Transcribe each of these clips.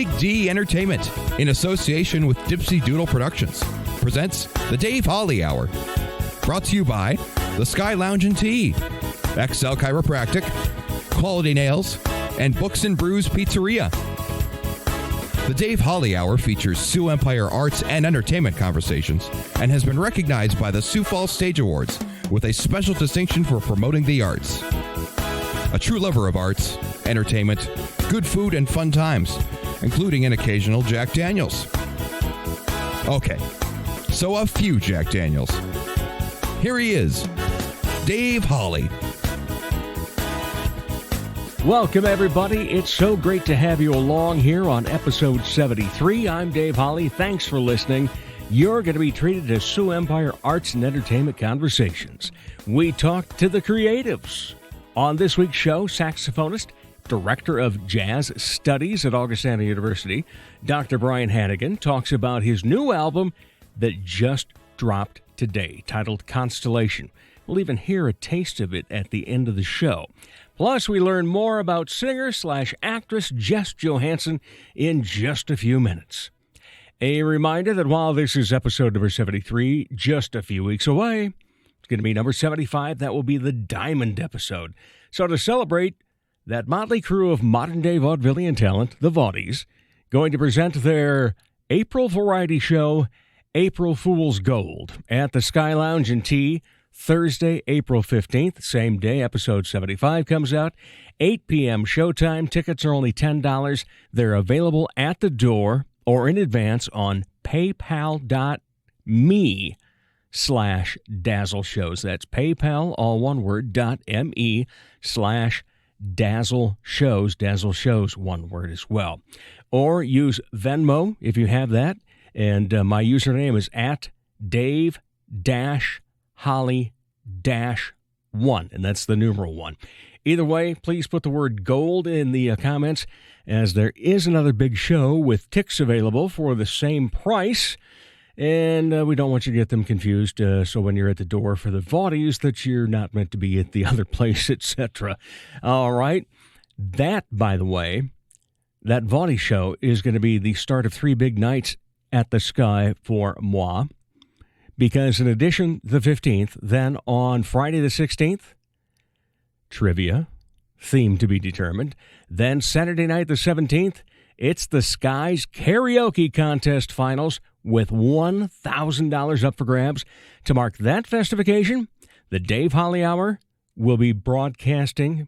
Big D Entertainment, in association with Dipsy Doodle Productions, presents the Dave Holly Hour. Brought to you by the Sky Lounge and Tea, XL Chiropractic, Quality Nails, and Books and Brews Pizzeria. The Dave Holly Hour features Sioux Empire Arts and Entertainment conversations and has been recognized by the Sioux Falls Stage Awards with a special distinction for promoting the arts. A true lover of arts, entertainment, good food, and fun times, including an occasional Jack Daniels. Okay, so a few Jack Daniels. Here he is, Dave Holly. Welcome, everybody. It's so great to have you along here on episode 73. I'm Dave Holly. Thanks for listening. You're going to be treated to Sioux Empire Arts and Entertainment Conversations. We talk to the creatives. On this week's show, saxophonist, Director of Jazz Studies at Augustana University, Dr. Brian Hanegan, talks about his new album that just dropped today, titled Constellation. We'll even hear a taste of it at the end of the show. Plus, we learn more about singer/actress Jess Johannsen in just a few minutes. A reminder that while this is episode number 73, just a few weeks away, it's going to be number 75. That will be the Diamond episode. So to celebrate, that motley crew of modern-day vaudevillian talent, the Vaudies, going to present their April variety show, April Fool's Gold, at the Sky Lounge and Tea, Thursday, April 15th, same day episode 75 comes out, 8 p.m. showtime. Tickets are only $10. They're available at the door or in advance on paypal.me/Dazzle Shows. That's PayPal, all one word, .me/Dazzle Shows. Dazzle Shows, one word as well. Or use Venmo if you have that. And my username is at Dave-Holly-1, and that's the numeral 1. Either way, please put the word gold in the comments, as there is another big show with tickets available for the same price, and we don't want you to get them confused, so when you're at the door for the Vaudies that you're not meant to be at the other place, etc. All right. That, by the way, that Vaudie show is going to be the start of 3 big nights at the Sky for moi. Because in addition to the 15th, then on Friday the 16th, trivia, theme to be determined. Then Saturday night the 17th, it's the Sky's Karaoke Contest Finals with $1,000 up for grabs. To mark that festive occasion, the Dave Holly Hour will be podcasting,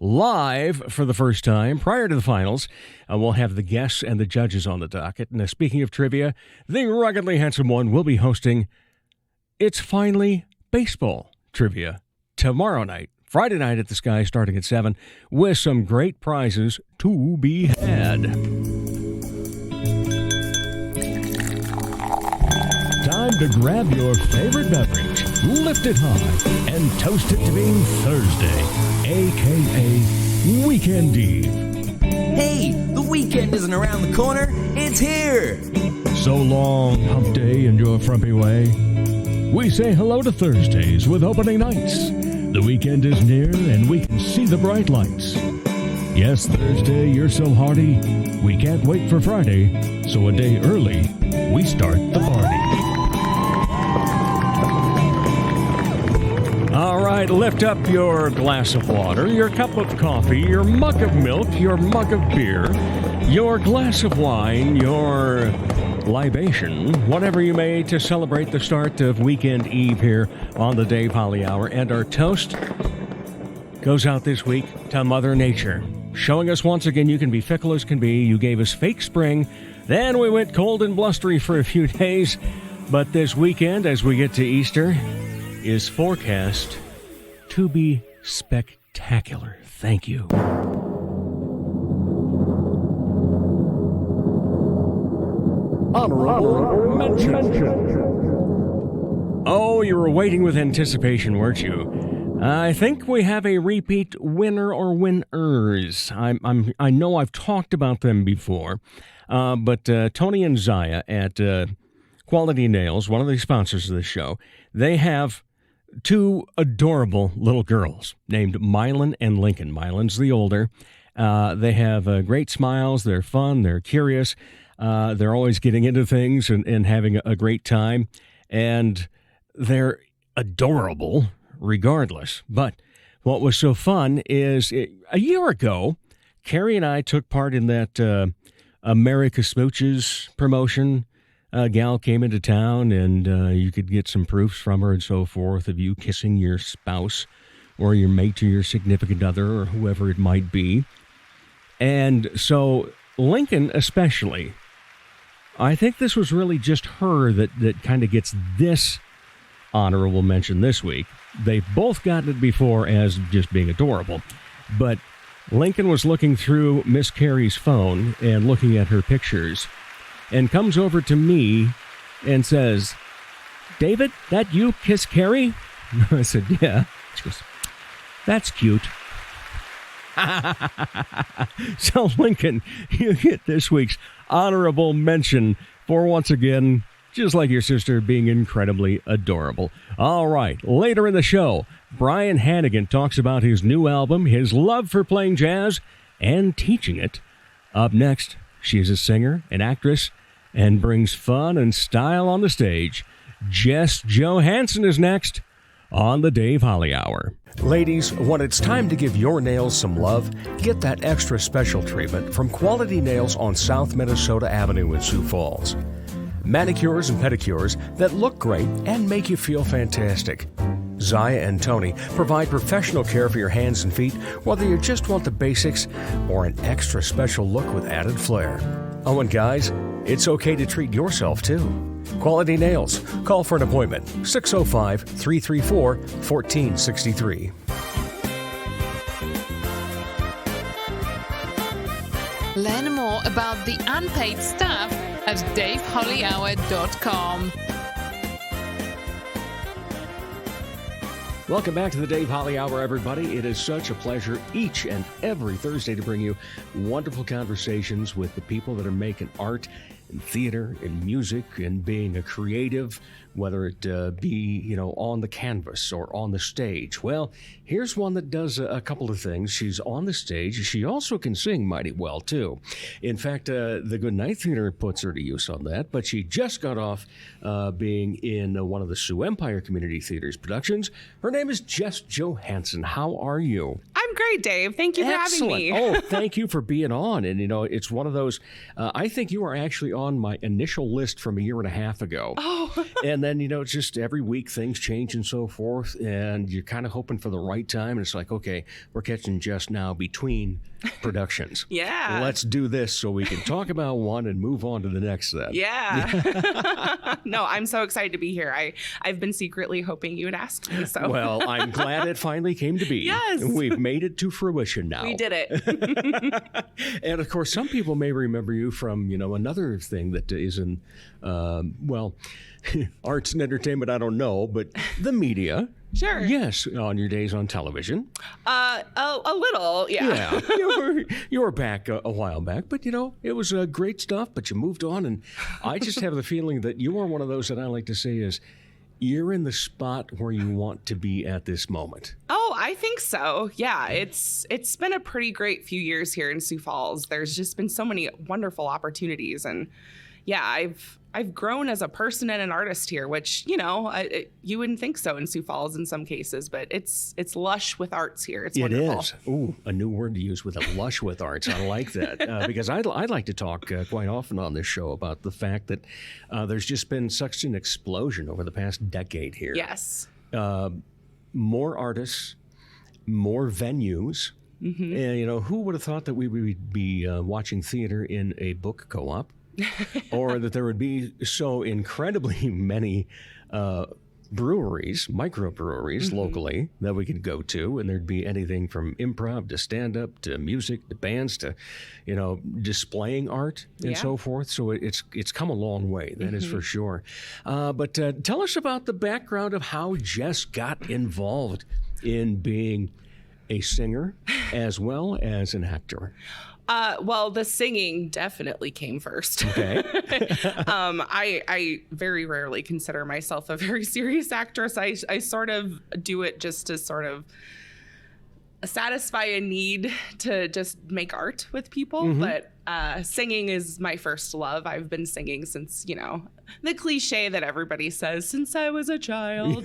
live for the first time prior to the finals. We'll have the guests and the judges on the docket. And speaking of trivia, the ruggedly handsome one will be hosting It's Finally Baseball Trivia tomorrow night, Friday night at the Sky, starting at 7, with some great prizes to be had. Time to grab your favorite beverage, lift it high, and toast it to being Thursday, a.k.a. Weekend Eve. Hey, the weekend isn't around the corner, it's here! So long, hump day in your frumpy way. We say hello to Thursdays with opening nights. The weekend is near and we can see the bright lights. Yes, Thursday, you're so hearty, we can't wait for Friday, so a day early, we start the party. All right, lift up your glass of water, your cup of coffee, your mug of milk, your mug of beer, your glass of wine, your libation, whatever you may, to celebrate the start of Weekend Eve here on the Dave Holly Hour. And our toast goes out this week to Mother Nature, showing us once again you can be fickle as can be. You gave us fake spring, then we went cold and blustery for a few days. But this weekend, as we get to Easter, is forecast to be spectacular. Thank you. Honorable mention. Oh, you were waiting with anticipation, weren't you? I think we have a repeat winner or winners. I know I've talked about them before, but Tony and Zaya at Quality Nails, one of the sponsors of the show, they have 2 adorable little girls named Mylan and Lincoln. Mylan's the older, They have great smiles. They're fun. They're curious. They're always getting into things and having a great time. And they're adorable regardless. But what was so fun is a year ago, Carrie and I took part in that America Smooches promotion. A gal came into town, and you could get some proofs from her and so forth of you kissing your spouse or your mate or your significant other or whoever it might be. And so Lincoln especially, I think this was really just her that kind of gets this honorable mention this week. They've both gotten it before as just being adorable. But Lincoln was looking through Miss Carrie's phone and looking at her pictures and comes over to me and says, "David, that you kiss Carrie?" I said, "Yeah." She goes, "That's cute." So, Lincoln, you get this week's honorable mention for, once again, just like your sister, being incredibly adorable. All right, later in the show, Brian Hanegan talks about his new album, his love for playing jazz, and teaching it. Up next, she is a singer, an actress, and brings fun and style on the stage. Jess Johannsen is next on the Dave Holly Hour. Ladies, when it's time to give your nails some love, get that extra special treatment from Quality Nails on South Minnesota Avenue in Sioux Falls. Manicures and pedicures that look great and make you feel fantastic. Zaya and Tony provide professional care for your hands and feet, whether you just want the basics or an extra special look with added flair. Oh, and guys, it's okay to treat yourself too. Quality Nails. Call for an appointment. 605-334-1463. Learn more about the unpaid stuff at davehollyhour.com. Welcome back to the Dave Holly Hour, everybody. It is such a pleasure each and every Thursday to bring you wonderful conversations with the people that are making art and theater and music and being a creative, whether it be, on the canvas or on the stage. Well, here's one that does a couple of things. She's on the stage. She also can sing mighty well, too. In fact, the Good Night Theater puts her to use on that, but she just got off being in one of the Sioux Empire Community Theater's productions. Her name is Jess Johannsen. How are you? I'm great, Dave. Thank you for having me. Oh, thank you for being on. And, it's one of those, I think you are actually on my initial list from a year and a half ago. Oh. And then, it's just every week things change and so forth. And you're kind of hoping for the right time. And it's like, okay, we're catching Jess now between productions. Yeah. Let's do this so we can talk about one and move on to the next then. Yeah. No, I'm so excited to be here. I've been secretly hoping you would ask me. So. Well, I'm glad it finally came to be. Yes. We've made it to fruition now. We did it. And of course, some people may remember you from, another thing that is in, arts and entertainment, I don't know, but the media. Sure. Yes, on your days on television. A little, yeah. Yeah, you were back a while back, but it was great stuff. But you moved on, and I just have the feeling that you are one of those that I like to say is you're in the spot where you want to be at this moment. Oh, I think so. Yeah, it's been a pretty great few years here in Sioux Falls. There's just been so many wonderful opportunities, and yeah, I've grown as a person and an artist here, which, you wouldn't think so in Sioux Falls in some cases, but it's lush with arts here. It's wonderful. It is. Ooh, a new word to use with it, lush with arts. I like that because I'd like to talk quite often on this show about the fact that there's just been such an explosion over the past decade here. Yes. More artists, more venues. Mm-hmm. And, who would have thought that we would be watching theater in a book co-op? Or that there would be so incredibly many breweries, microbreweries locally that we could go to, and there'd be anything from improv to stand-up to music to bands to, displaying art and so forth. So it's come a long way, that is for sure. But tell us about the background of how Jess got involved in being a singer as well as an actor. Well, the singing definitely came first. Okay. I very rarely consider myself a very serious actress. I sort of do it just to sort of satisfy a need to just make art with people, but singing is my first love. I've been singing since, the cliche that everybody says, since I was a child,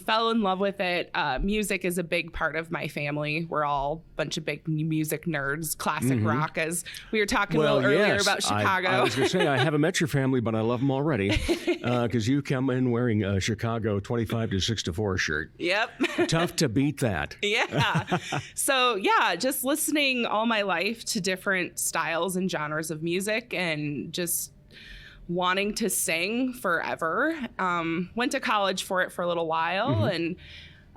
fell in love with it. Music is a big part of my family. We're all a bunch of big music nerds, classic rock, as we were talking a little earlier about Chicago. I was going to say, I haven't met your family, but I love them already because you come in wearing a Chicago 25 to 6 to 4 shirt. Yep. Tough to beat that. Yeah. So, just listening all my life to different styles and genres of music and just wanting to sing forever. Went to college for it for a little while. And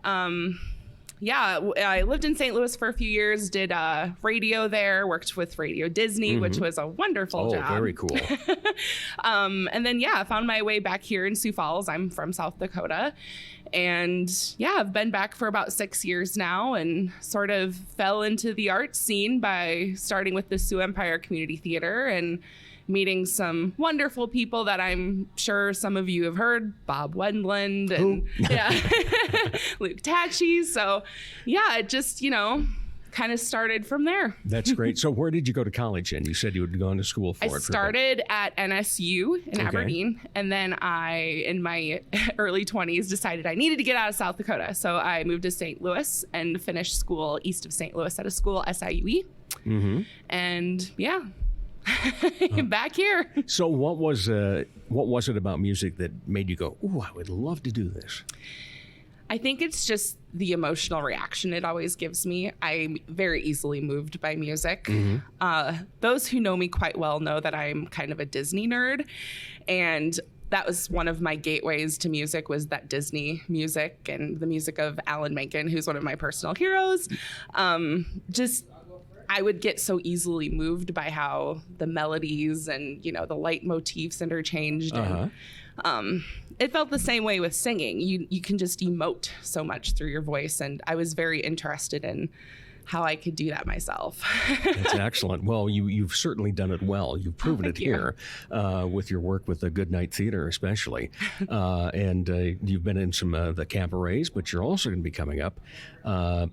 I lived in St. Louis for a few years, did radio there, worked with Radio Disney, which was a wonderful job. Oh, very cool. And then, found my way back here in Sioux Falls. I'm from South Dakota. And I've been back for about 6 years now and sort of fell into the art scene by starting with the Sioux Empire Community Theater and meeting some wonderful people that I'm sure some of you have heard, Bob Wendland and Luke Tatchy. So it just, kind of started from there. That's great. So where did you go to college in? You said you had gone to school for it. I started at NSU in Aberdeen, and then in my early 20s, decided I needed to get out of South Dakota. So I moved to St. Louis and finished school east of St. Louis at a school, SIUE. And I'm back here. So what was it about music that made you go, ooh, I would love to do this? I think it's just the emotional reaction it always gives me. I'm very easily moved by music. Those who know me quite well know that I'm kind of a Disney nerd. And that was one of my gateways to music, was that Disney music and the music of Alan Menken, who's one of my personal heroes. I would get so easily moved by how the melodies and, the leitmotifs interchanged. And, it felt the same way with singing. You can just emote so much through your voice. And I was very interested in how I could do that myself. That's excellent. Well, you've certainly done it well. You've proven it here with your work with the Goodnight Theater, especially. And you've been in some of the cabarets, but you're also going to be coming up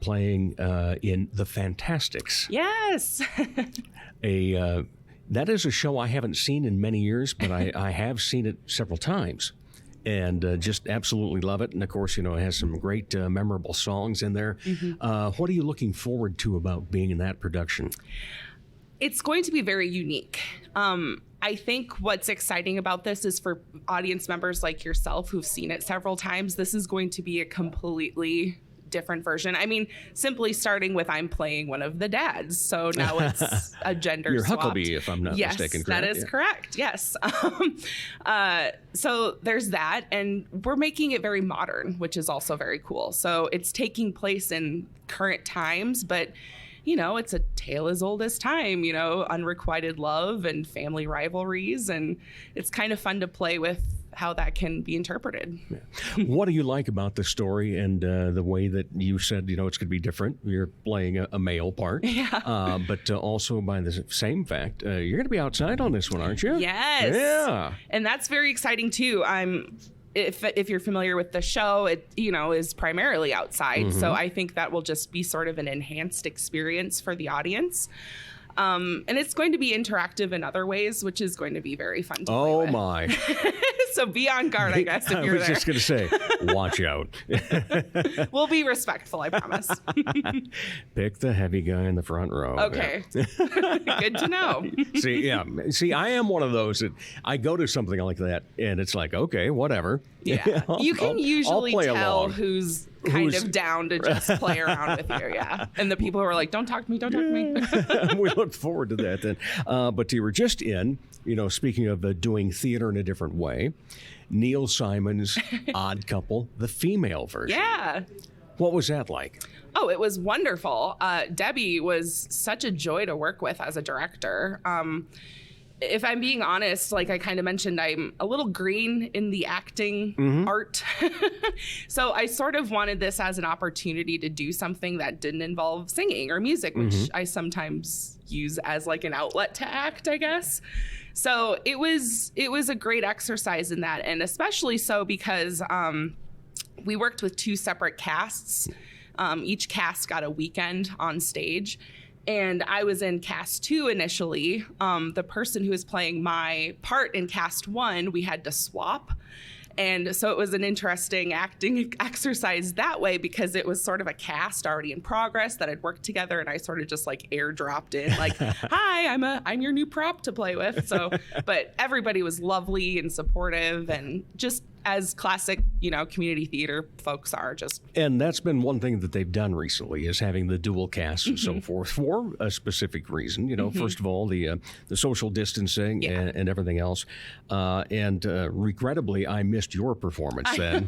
playing in The Fantastics. Yes. That is a show I haven't seen in many years, but I have seen it several times. And just absolutely love it. And of course, it has some great memorable songs in there. What are you looking forward to about being in that production? It's going to be very unique. I think what's exciting about this is for audience members like yourself who've seen it several times, this is going to be a completely different version. I mean, simply starting with I'm playing one of the dads. So now it's a gender You're swapped. Huckabee, if I'm not mistaken. Yes, that is correct. Yes. So there's that. And we're making it very modern, which is also very cool. So it's taking place in current times, but it's a tale as old as time, unrequited love and family rivalries. And it's kind of fun to play with how that can be interpreted. Yeah. What do you like about the story and the way that you said, it's going to be different? You're playing a male part. Yeah. But also by the same fact, you're going to be outside on this one, aren't you? Yes. Yeah. And that's very exciting too. If you're familiar with the show, it is primarily outside. So I think that will just be sort of an enhanced experience for the audience. And it's going to be interactive in other ways, which is going to be very fun to play with. My. So be on guard, I guess, if you're there. I was just going to say, watch out. We'll be respectful, I promise. Pick the heavy guy in the front row. Okay. Yeah. Good to know. See, I am one of those that I go to something like that, and it's like, okay, whatever. Yeah. You can usually tell along. who's kind of down to just play around with you, yeah. And the people who are like, don't talk to me, don't talk to me. We look forward to that then. But you were just in, speaking of doing theater in a different way, Neil Simon's Odd Couple, the female version. Yeah. What was that like? Oh, it was wonderful. Debbie was such a joy to work with as a director. If I'm being honest, like I kind of mentioned, I'm a little green in the acting art. So I sort of wanted this as an opportunity to do something that didn't involve singing or music, which I sometimes use as like an outlet to act, I guess. So it was a great exercise in that. And especially so because we worked with two separate casts. Each cast got a weekend on stage. And I was in cast 2 initially. The person who was playing my part in cast 1, we had to swap. And so it was an interesting acting exercise that way, because it was sort of a cast already in progress that had worked together, and I sort of just like airdropped in, like, "Hi, I'm your new prop to play with." So, but everybody was lovely and supportive, and just as classic, community theater folks are. And that's been one thing that they've done recently, is having the dual casts and so forth for a specific reason. First of all, the social distancing and everything else. And regrettably, I missed your performance then.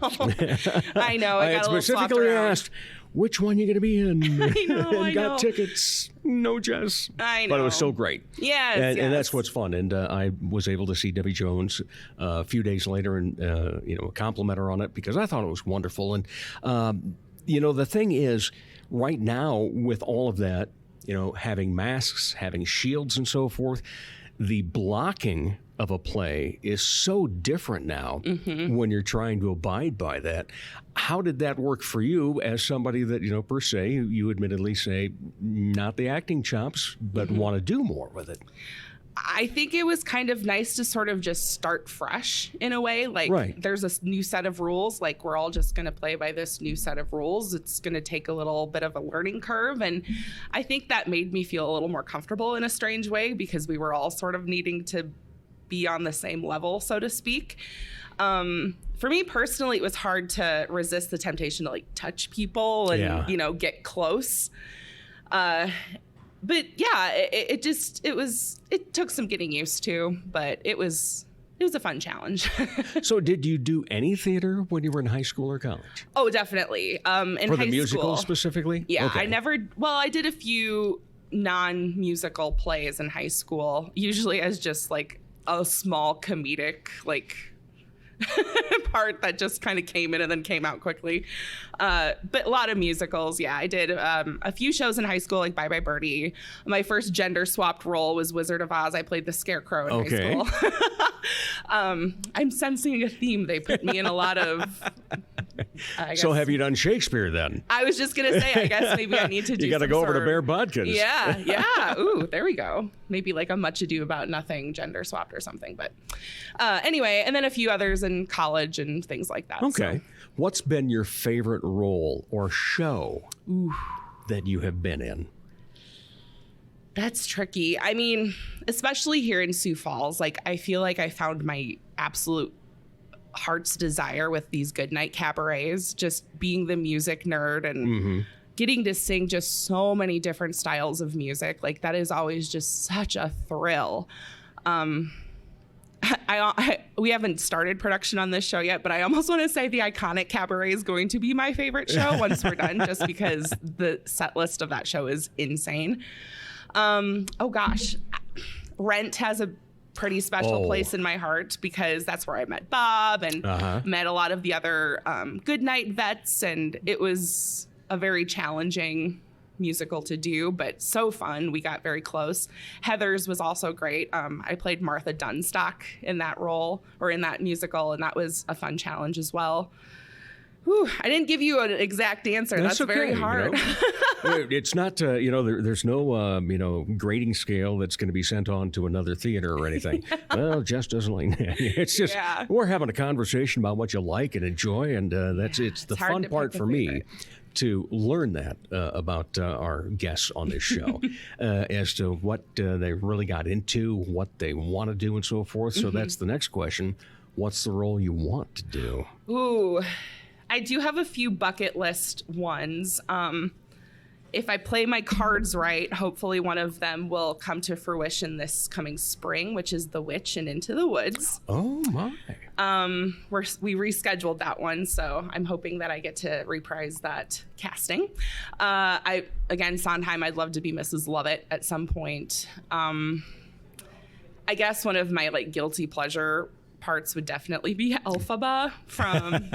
I know. I had specifically asked, which one you going to be in? I got tickets. No, Jess. I know. But it was so great. Yes, and that's what's fun. And I was able to see Debbie Jones a few days later and, compliment her on it, because I thought it was wonderful. And, the thing is, right now, with all of that, having masks, having shields and so forth, the blocking of a play is so different now when you're trying to abide by that. How did that work for you as somebody that, per se, you admittedly say not the acting chops, but want to do more with it? I think it was kind of nice to sort of just start fresh in a way. Like, There's a new set of rules. Like, we're all just going to play by this new set of rules. It's going to take a little bit of a learning curve. And I think that made me feel a little more comfortable in a strange way, because we were all sort of needing to be on the same level, so to speak. For me personally, it was hard to resist the temptation to like touch people and, get close. But yeah, it took some getting used to, but it was a fun challenge. So did you do any theater when you were in high school or college? Oh, definitely. For the musical specifically? Yeah, okay. I did a few non-musical plays in high school, usually as just like a small comedic, like, part that just kind of came in and then came out quickly. But a lot of musicals. Yeah, I did a few shows in high school, like Bye Bye Birdie. My first gender swapped role was Wizard of Oz. I played the Scarecrow in high school. I'm sensing a theme. They put me in a lot of... So have you done Shakespeare then? I was just going to say, I guess maybe I need to do You got to go over to Bear Bodkins. Yeah. Ooh, there we go. Maybe like a Much Ado About Nothing gender swapped or something. But anyway, and then a few others in college and things like that. Okay. So. What's been your favorite role or show that you have been in? That's tricky. I mean, especially here in Sioux Falls, like, I feel like I found my absolute heart's desire with these goodnight cabarets, just being the music nerd and getting to sing just so many different styles of music. Like, that is always just such a thrill. We haven't started production on this show yet, but I almost want to say the iconic cabaret is going to be my favorite show once we're done, just because the set list of that show is insane. Oh gosh, Rent has a pretty special place in my heart, because that's where I met Bob and met a lot of the other goodnight vets, and it was a very challenging musical to do, but so fun. We got very close. Heathers was also great. I played Martha Dunstock in that role, or in that musical, and that was a fun challenge as well. Whew, I didn't give you an exact answer. That's okay, very hard. It's not, there's no, grading scale that's going to be sent on to another theater or anything. Well, Jess doesn't like that. It's just, we're having a conversation about what you like and enjoy, and it's the fun part for me to learn that about our guests on this show, as to what they really got into, what they want to do, and so forth. So that's the next question. What's the role you want to do? Ooh, I do have a few bucket list ones. If I play my cards right, hopefully one of them will come to fruition this coming spring, which is The Witch and Into the Woods. Oh, my. We rescheduled that one, so I'm hoping that I get to reprise that casting. Sondheim, I'd love to be Mrs. Lovett at some point. I guess one of my guilty pleasure parts would definitely be Elphaba from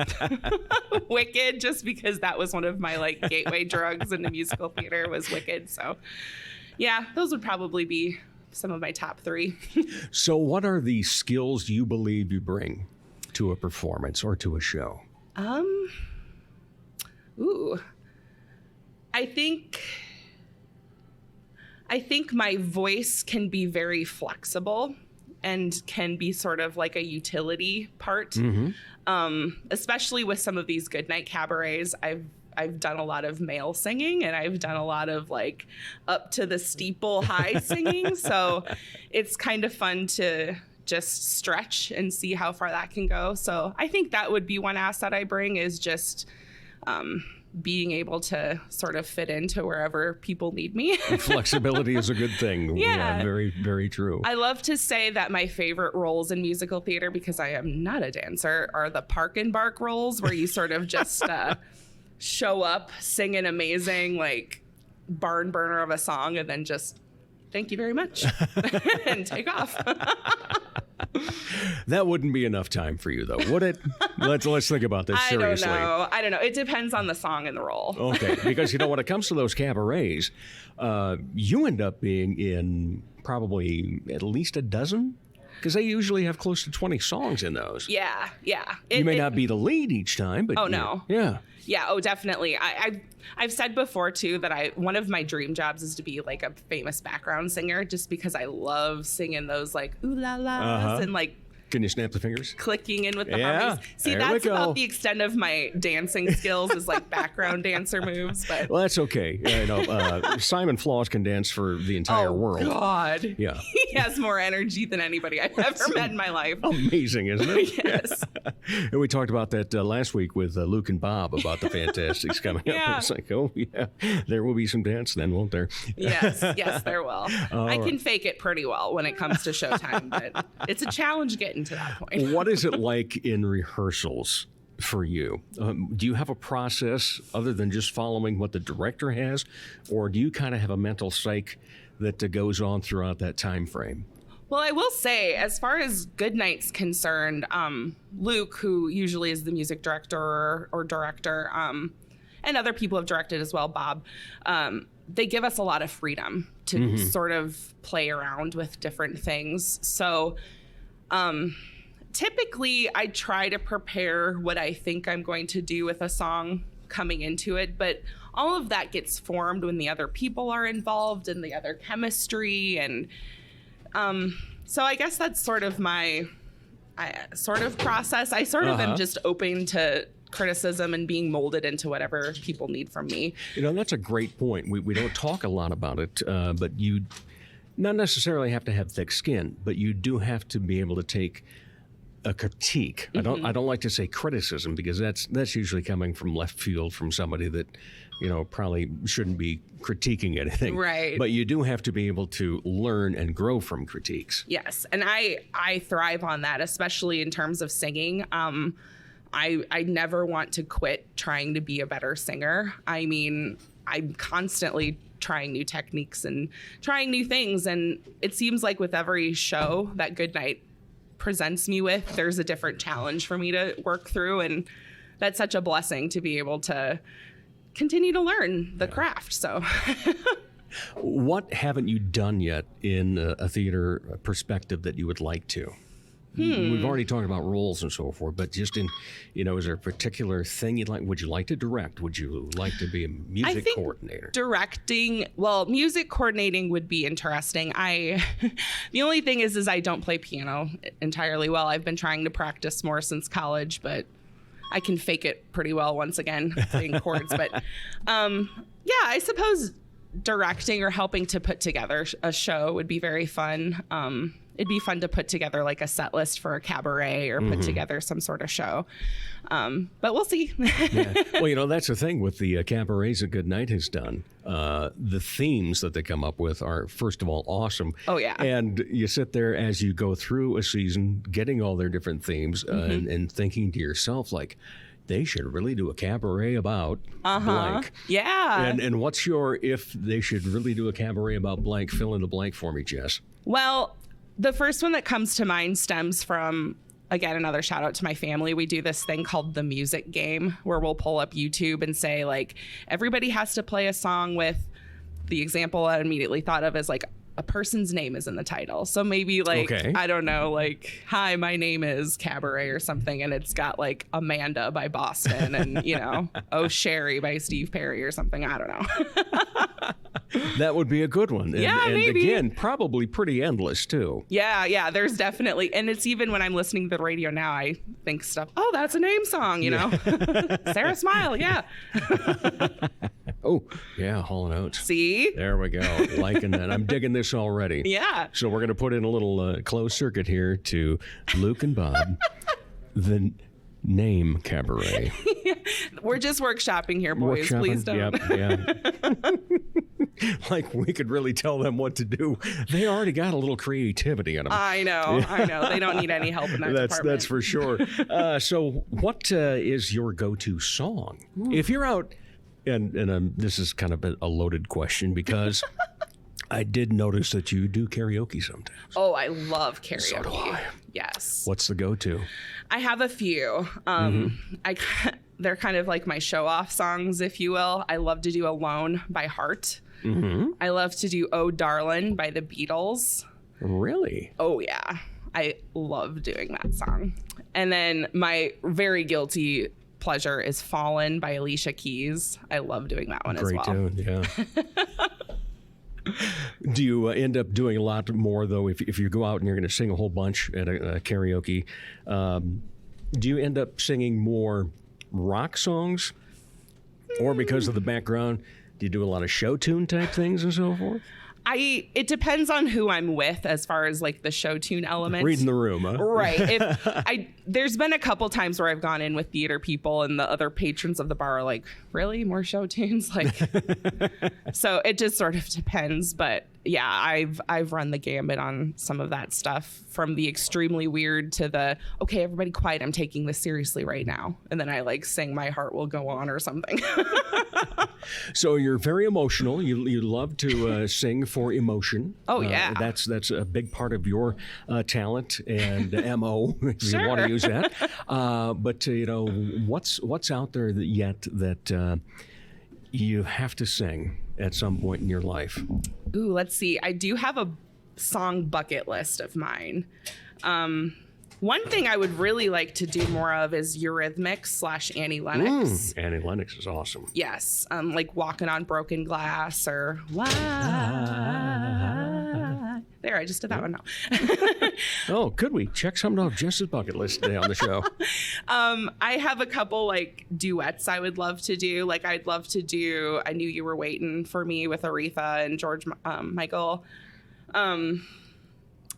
Wicked, just because that was one of my gateway drugs into musical theater was Wicked. So yeah, those would probably be some of my top three. So what are the skills you believe you bring to a performance or to a show? I think my voice can be very flexible and can be sort of like a utility part, especially with some of these goodnight cabarets. I've done a lot of male singing, and I've done a lot of like up to the steeple high singing. So it's kind of fun to just stretch and see how far that can go. So I think that would be one asset I bring, is just being able to sort of fit into wherever people need me. Flexibility is a good thing. Yeah. Very, very true. I love to say that my favorite roles in musical theater, because I am not a dancer, are the park and bark roles, where you sort of just show up, sing an amazing like barn burner of a song, and then just thank you very much and take off. That wouldn't be enough time for you, though, would it? Let's think about this seriously. I don't know. It depends on the song and the role. Okay, because when it comes to those cabarets, you end up being in probably at least a dozen, because they usually have close to 20 songs in those. Yeah. You may not be the lead each time, but no. Yeah. Yeah, oh, definitely. I've said before, too, that one of my dream jobs is to be, like, a famous background singer, just because I love singing those, like, ooh-la-las and, like, can you snap the fingers? Clicking in with the Yeah, harmonies. See, there that's we go. about the extent of my dancing skills, is, like, background dancer moves. But Well, that's okay. Simon Flaws can dance for the entire world. Oh, God. Yeah. He has more energy than anybody I've ever met in my life. Amazing, isn't it? Yes. And we talked about that last week with Luke and Bob about the Fantastics coming Yeah. up. It's like, oh, yeah, there will be some dance then, won't there? Yes, there will. I can fake it pretty well when it comes to showtime, but it's a challenge getting to that point. What is it like in rehearsals for you? Do you have a process other than just following what the director has, or do you kind of have a mental psych that goes on throughout that time frame? Well, I will say, as far as Goodnight's concerned, Luke, who usually is the music director or director, and other people have directed as well, Bob, they give us a lot of freedom to sort of play around with different things. So typically, I try to prepare what I think I'm going to do with a song coming into it, but all of that gets formed when the other people are involved and the other chemistry, and so I guess that's sort of my sort of process. I sort of am just open to criticism and being molded into whatever people need from me. That's a great point. We don't talk a lot about it, but you not necessarily have to have thick skin, but you do have to be able to take a critique. I don't like to say criticism, because that's usually coming from left field from somebody that probably shouldn't be critiquing anything. Right. But you do have to be able to learn and grow from critiques. Yes, and I thrive on that, especially in terms of singing. I never want to quit trying to be a better singer. I mean, I'm constantly trying new techniques and trying new things, and it seems like with every show that Goodnight presents me with, there's a different challenge for me to work through, and that's such a blessing to be able to continue to learn the craft. So what haven't you done yet in a theater perspective that you would like to? We've already talked about roles and so forth, but just in, is there a particular thing you'd like? Would you like to direct? Would you like to be a music coordinator? Music coordinating would be interesting. The only thing is I don't play piano entirely well. I've been trying to practice more since college, but I can fake it pretty well once again, playing chords. But I suppose directing or helping to put together a show would be very fun. It'd be fun to put together like a set list for a cabaret or put together some sort of show. But we'll see. Yeah. Well, that's the thing with the cabarets that Goodnight has done. The themes that they come up with are, first of all, awesome. Oh, yeah. And you sit there as you go through a season, getting all their different themes and thinking to yourself, like, they should really do a cabaret about blank. Yeah. And what's if they should really do a cabaret about blank, fill in the blank for me, Jess? Well, the first one that comes to mind stems from, again, another shout out to my family. We do this thing called the music game, where we'll pull up YouTube and say, like, everybody has to play a song with, the example I immediately thought of is like a person's name is in the title. So maybe like, Okay. I don't know, like, hi, my name is Cabaret or something. And it's got like Amanda by Boston and, Oh Sherry by Steve Perry or something. I don't know. That would be a good one. And maybe. again, probably pretty endless too. Yeah. There's definitely, and it's even when I'm listening to the radio now, I think stuff, oh, that's a name song, Sarah Smile. Yeah. Oh, yeah, Hall & Oates. See? There we go. Liking that. I'm digging this already. Yeah. So we're going to put in a little closed circuit here to Luke and Bob, the name Cabaret. We're just workshopping here, boys. Workshopping? Please don't. Yep, yeah. Like we could really tell them what to do. They already got a little creativity in them. I know. They don't need any help in that department. That's for sure. So what is your go-to song? If you're out, and this is kind of a loaded question because I did notice that you do karaoke sometimes. Oh, I love karaoke. So do I. Yes. What's the go-to? I have a few. They're kind of like my show-off songs, if you will. I love to do Alone by Heart. Mm-hmm. I love to do Oh Darlin' by the Beatles. Really? Oh, yeah. I love doing that song. And then my very guilty pleasure is Fallen by Alicia Keys. I love doing that one as well. Great tune, yeah. Do you end up doing a lot more, though, if you go out and you're going to sing a whole bunch at a karaoke? Do you end up singing more rock songs? Or because of the background, do you do a lot of show tune type things and so forth? It depends on who I'm with as far as like the show tune element. Reading the room, huh? Right. There's been a couple times where I've gone in with theater people and the other patrons of the bar are like, really? More show tunes? Like, so it just sort of depends. But yeah, I've run the gambit on some of that stuff, from the extremely weird to the, okay, everybody quiet, I'm taking this seriously right now. And then I like sing My Heart Will Go On or something. So you're very emotional. You love to sing for emotion. Oh, yeah. That's a big part of your talent and MO, if Sure. you want to use that. But what's out there that you have to sing at some point in your life? Ooh, let's see. I do have a song bucket list of mine. One thing I would really like to do more of is Eurythmics / Annie Lennox. Annie Lennox is awesome. Yes, like Walking on Broken Glass or Why. There, I just did that one now. Oh, could we check something off Jess's bucket list today on the show? I have a couple like duets I would love to do. Like I'd love to do I Knew You Were Waiting for Me with Aretha and George Michael.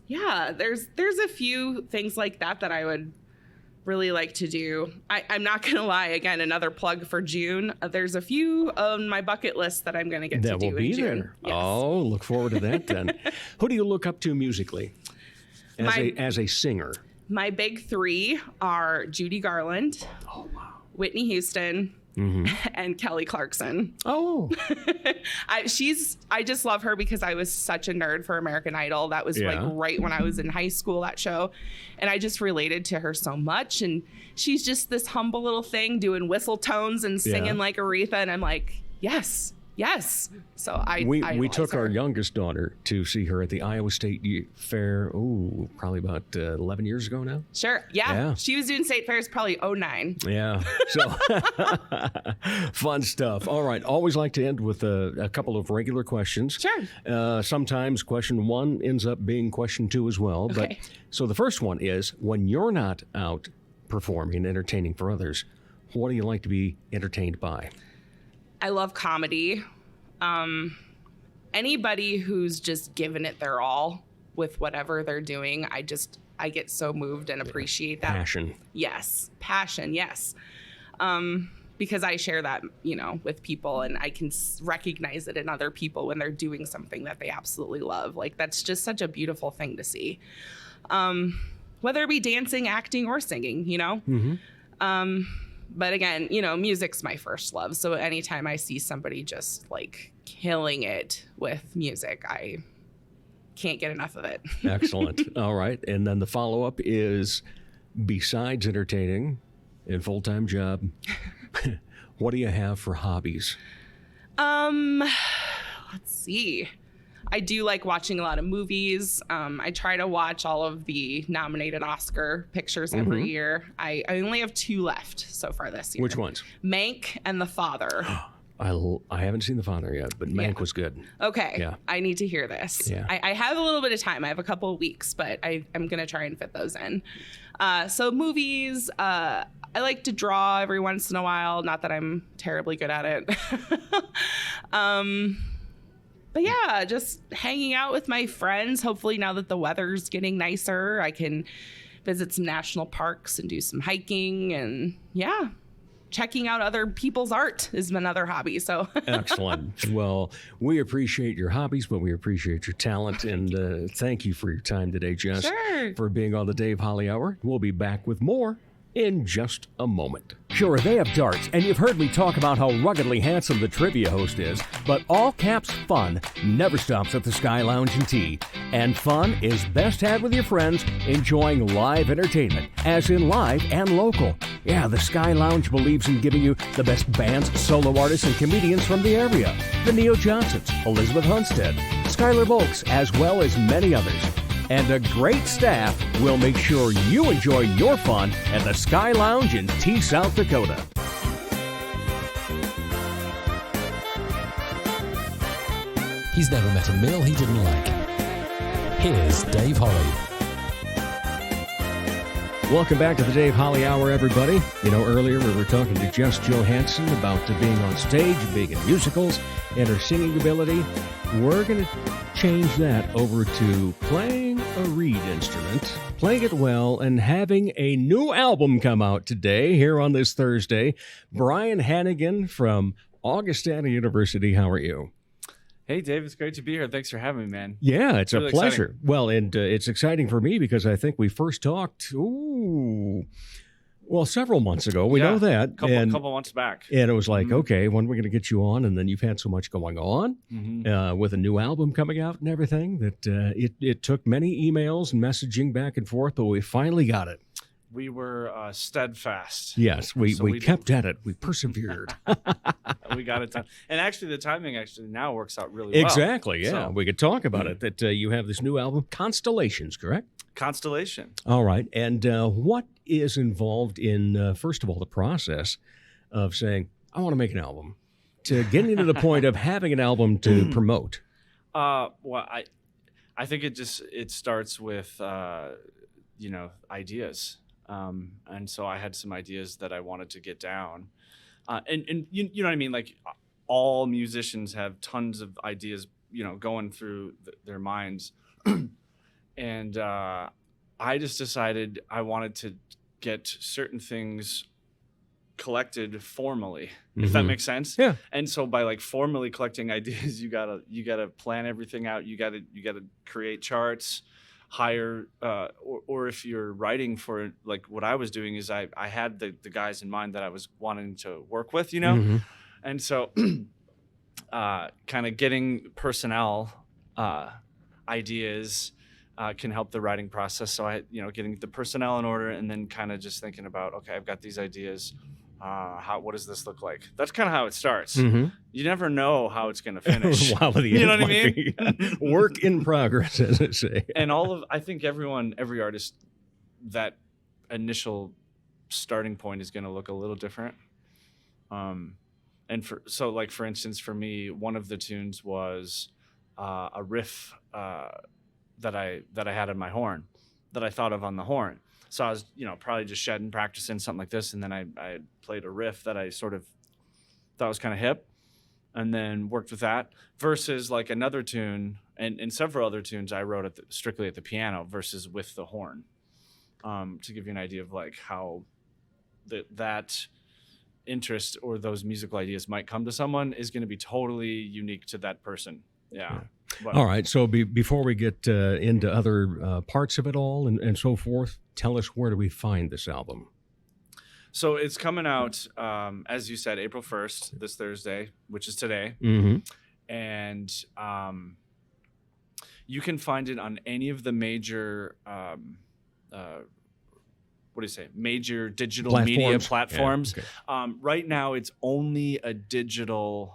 Yeah, there's a few things like that I would really like to do. I'm not going to lie. Again, another plug for June. There's a few on my bucket list that I'm going to get to do That will be in June. there. Yes. Oh, look forward to that then. Who do you look up to musically as a singer? My big three are Judy Garland, Whitney Houston, and Kelly Clarkson. Oh, I just love her because I was such a nerd for American Idol. That was like right when I was in high school, that show. And I just related to her so much. And she's just this humble little thing doing whistle tones and singing like Aretha. And I'm like, yes. So we took her. our youngest daughter to see her at the Iowa State Fair, probably about 11 years ago now. Sure. Yeah. She was doing State Fairs probably 2009. Yeah. So fun stuff. All right. Always like to end with a couple of regular questions. Sure. Sometimes question one ends up being question two as well. Okay. But so the first one is, when you're not out performing and entertaining for others, what do you like to be entertained by? I love comedy. Anybody who's just given it their all with whatever they're doing, I get so moved and appreciate that. Passion. Yes. Passion. Yes. Because I share that, with people, and I can recognize it in other people when they're doing something that they absolutely love. Like, that's just such a beautiful thing to see. Whether it be dancing, acting, or singing, But again, music's my first love. So anytime I see somebody just like killing it with music, I can't get enough of it. Excellent. All right. And then the follow-up is, besides entertaining and full-time job, what do you have for hobbies? Let's see. I do like watching a lot of movies. I try to watch all of the nominated Oscar pictures every year. I only have 2 left so far this year. Which ones? Mank and The Father. I haven't seen The Father yet, but Mank was good. Okay. Yeah. I need to hear this. Yeah. I have a little bit of time. I have a couple of weeks, but I'm going to try and fit those in. So movies, I like to draw every once in a while. Not that I'm terribly good at it. But yeah, just hanging out with my friends. Hopefully now that the weather's getting nicer, I can visit some national parks and do some hiking, and checking out other people's art is another hobby. So Excellent. Well, we appreciate your hobbies, but we appreciate your talent. And thank you for your time today, Jess. Sure. For being on the Dave Holly Hour. We'll be back with more in just a moment. Sure, they have darts, and you've heard me talk about how ruggedly handsome the trivia host is, but all caps fun never stops at the Sky Lounge and Tea. And fun is best had with your friends enjoying live entertainment, as in live and local. Yeah, the Sky Lounge believes in giving you the best bands, solo artists, and comedians from the area. The Neo Johnsons, Elizabeth Hunstead, Skylar Volks, as well as many others. And a great staff will make sure you enjoy your fun at the Sky Lounge in Tea, South Dakota. He's never met a meal he didn't like. Here's Dave Holly. Welcome back to the Dave Holly Hour, everybody. You know, earlier we were talking to Jess Johannsen about being on stage, being in musicals, and her singing ability. We're going to change that over to playing a reed instrument, playing it well, and having a new album come out today, here on this Thursday. Brian Hanegan from Augustana University. How are you? Hey, Dave, it's great to be here. Thanks for having me, man. Yeah, it's really a pleasure. exciting. Well, and it's exciting for me because I think we first talked, several months ago. We know that. Couple months back. And it was like, okay, when are we going to get you on? And then you've had so much going on with a new album coming out and everything that it took many emails and messaging back and forth, but we finally got it. We were steadfast. Yes, we kept at it. We persevered. We got it done. And actually, the timing now works out really well. Exactly, yeah. So, we could talk about it, that you have this new album, Constellations, correct? Constellation. All right. And what is involved in, first of all, the process of saying, I want to make an album, to getting to the point of having an album to promote? Well, I think it starts with, ideas. And so I had some ideas that I wanted to get down. And you know what I mean? Like, all musicians have tons of ideas, going through their minds. And I just decided I wanted to get certain things collected formally, if that makes sense. Yeah. And so by formally collecting ideas, you gotta plan everything out. You gotta create charts, hire, or if you're writing for what I was doing is I had the guys in mind that I was wanting to work with, and so kind of getting personnel ideas can help the writing process. So I, getting the personnel in order, and then kind of just thinking about, okay, I've got these ideas. What does this look like? That's kind of how it starts. You never know how it's going to finish. You know what I mean? Work in progress, as I say. And I think every artist, that initial starting point is going to look a little different. And for instance, for me, one of the tunes was a riff that I had on my horn, that I thought of on the horn. So I was, probably just shedding, practicing something like this, and then I played a riff that I sort of thought was kind of hip, and then worked with that. Versus another tune and several other tunes I wrote strictly at the piano versus with the horn, to give you an idea of how that interest or those musical ideas might come to someone is going to be totally unique to that person. Yeah. But, all right. So before we get into other parts of it all and so forth, tell us, where do we find this album? So it's coming out, as you said, April 1st, this Thursday, which is today. And you can find it on any of the major, major digital media platforms. Yeah, okay. Right now, it's only a digital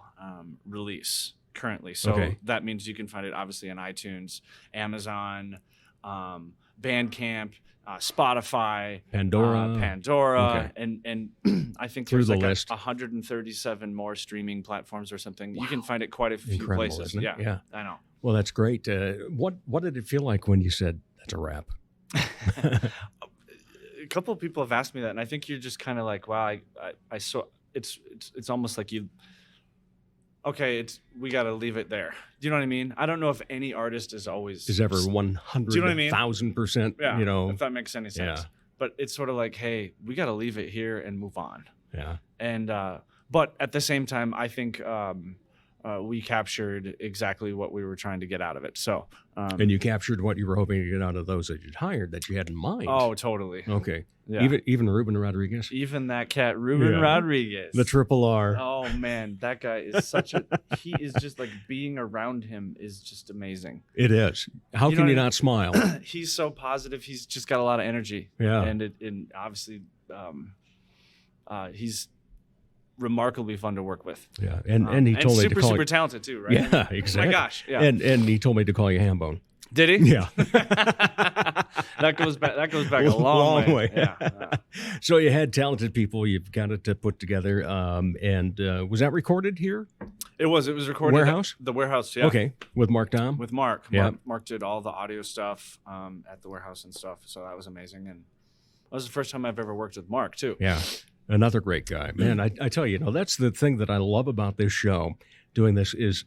release. currently. So Okay. that means you can find it obviously on iTunes, Amazon, Bandcamp, Spotify, Pandora. and I think Through there's the like list. 137 more streaming platforms or something. You can find it quite a few Incredible, places. isn't it? Yeah. I know. Well, that's great. What did it feel like when you said that's a wrap? A couple of people have asked me that, and I think you're just kind of like, wow, I saw it's almost like you. Okay, we got to leave it there. Do you know what I mean? I don't know if any artist is ever 100,000%. Yeah, You know, if that makes any sense. Yeah. But it's sort of like, hey, we got to leave it here and move on. yeah. And but at the same time, I think we captured exactly what we were trying to get out of it. So And you captured what you were hoping to get out of those that you'd hired, that you had in mind. oh, totally. Okay. Yeah. Even Ruben Rodriguez, Even that cat, Ruben Yeah. Rodriguez. the triple R. Oh man, that guy is he is just like, being around him is just amazing. It is. How You can know you what I- not smile? He's so positive. He's just got a lot of energy. Yeah. And obviously, he's remarkably fun to work with. Yeah. And he told me to super call super you. talented too, right? Yeah, exactly. My gosh, yeah. And he told me to call you Hambone. Did he? Yeah. That goes back a long way. Yeah. Yeah. So you had talented people. You've got it to put together. And was that recorded here? It was recorded Warehouse? at the warehouse, yeah. Okay. With Mark Dom? With Mark. Yeah. Mark did all the audio stuff at the warehouse and stuff. So that was amazing. And that was the first time I've ever worked with Mark too. Yeah. Another great guy. Man, I tell you, that's the thing that I love about this show, doing this, is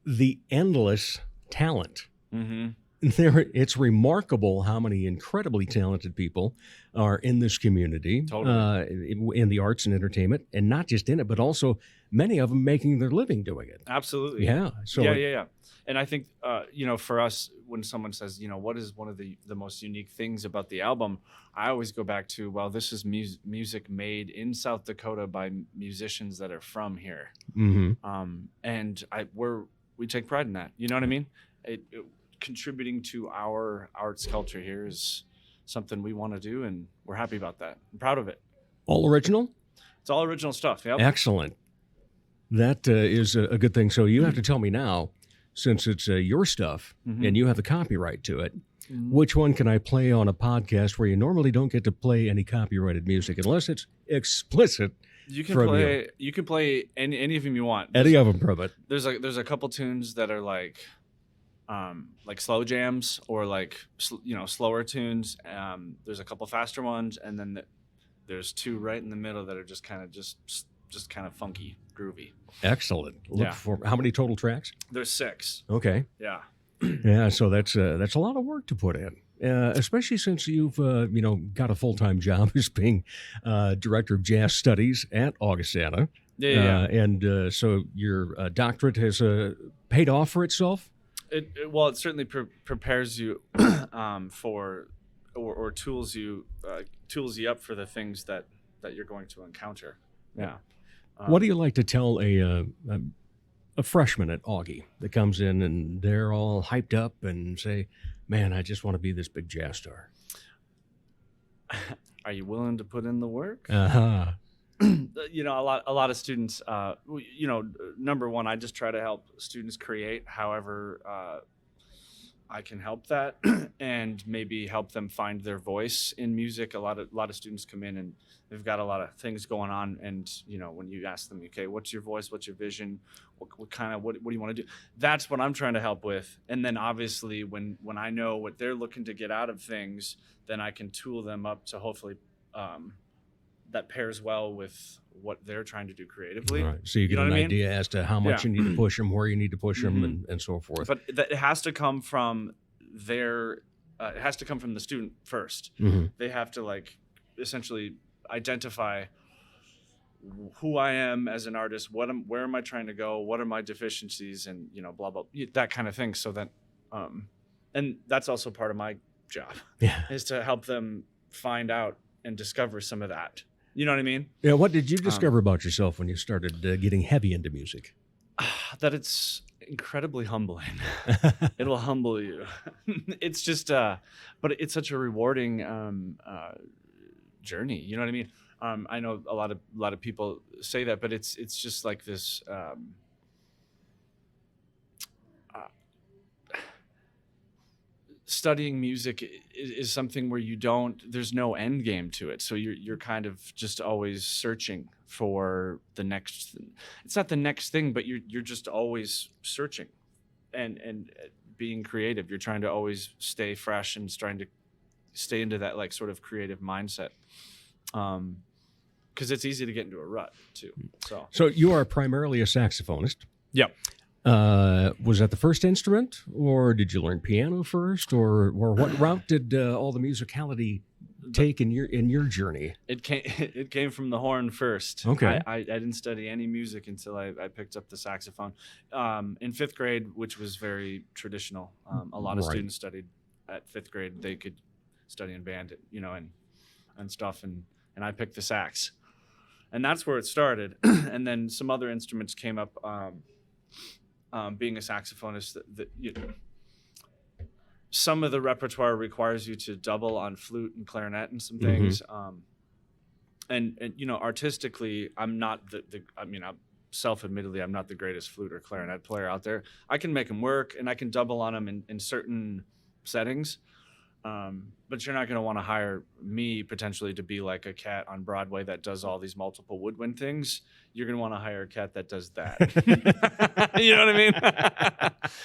the endless talent. Mm-hmm. It's remarkable how many incredibly talented people are in this community, Totally. in the arts and entertainment, and not just in it, but also many of them making their living doing it. Absolutely. Yeah. So yeah. And I think, for us, when someone says, what is one of the most unique things about the album, I always go back to, well, this is music made in South Dakota by musicians that are from here. Mm-hmm. And we take pride in that. You know what I mean? Contributing to our arts culture here is something we want to do, and we're happy about that. I'm proud of it. All original? It's all original stuff. Yep. Excellent. That is a good thing. So you have to tell me now, since it's your stuff and you have the copyright to it, which one can I play on a podcast where you normally don't get to play any copyrighted music unless it's explicit? You can play any of them you want. Any of them from it. There's a couple tunes that are like slow jams, or slower tunes. There's a couple faster ones, and then there's two right in the middle that are just kind of funky, groovy. Excellent. Yeah. For how many total tracks? There's 6. Okay. Yeah. Yeah. So that's a lot of work to put in. Especially since you've got a full-time job as being director of jazz studies at Augustana. Yeah. And so your doctorate has paid off for itself. It certainly prepares you for or tools you up for the things that you're going to encounter. Yeah. What do you like to tell a freshman at Augie that comes in and they're all hyped up and say, "Man, I just want to be this big jazz star"? Are you willing to put in the work? Uh-huh. A lot of students, number one, I just try to help students create however I can help that, and maybe help them find their voice in music. A lot of students come in and they've got a lot of things going on, and when you ask them, okay, what's your voice, what's your vision, what do you want to do? That's what I'm trying to help with. And then obviously when I know what they're looking to get out of things, then I can tool them up to hopefully that pairs well with what they're trying to do creatively. All right. So you get an idea as to how much you need to push them, where you need to push them, and so forth. But it has to come from it has to come from the student first. Mm-hmm. They have to essentially identify who I am as an artist, where am I trying to go, what are my deficiencies, and blah blah, that kind of thing. So that and that's also part of my job, is to help them find out and discover some of that. You know what I mean? Yeah. What did you discover about yourself when you started getting heavy into music? That it's incredibly humbling. It'll humble you. It's just, but it's such a rewarding journey. You know what I mean? I know a lot of people say that, but it's just like this. studying music is something where there's no end game to it. So you're kind of just always searching for the next, it's not the next thing, but you're just always searching and being creative. You're trying to always stay fresh and trying to stay into that like sort of creative mindset. Because it's easy to get into a rut too. So you are primarily a saxophonist. Yep. Was that the first instrument, or did you learn piano first, or what route did all the musicality take in your journey? It came from the horn first. Okay. I didn't study any music until I picked up the saxophone. In fifth grade, which was very traditional. A lot of students studied at fifth grade. They could study in band, and stuff, and I picked the sax. And that's where it started. And then some other instruments came up. Being a saxophonist, some of the repertoire requires you to double on flute and clarinet and some things. And artistically, I'm not self-admittedly, I'm not the greatest flute or clarinet player out there. I can make them work, and I can double on them in certain settings. But you're not going to want to hire me potentially to be like a cat on Broadway that does all these multiple woodwind things. You're going to want to hire a cat that does that. You know what I mean?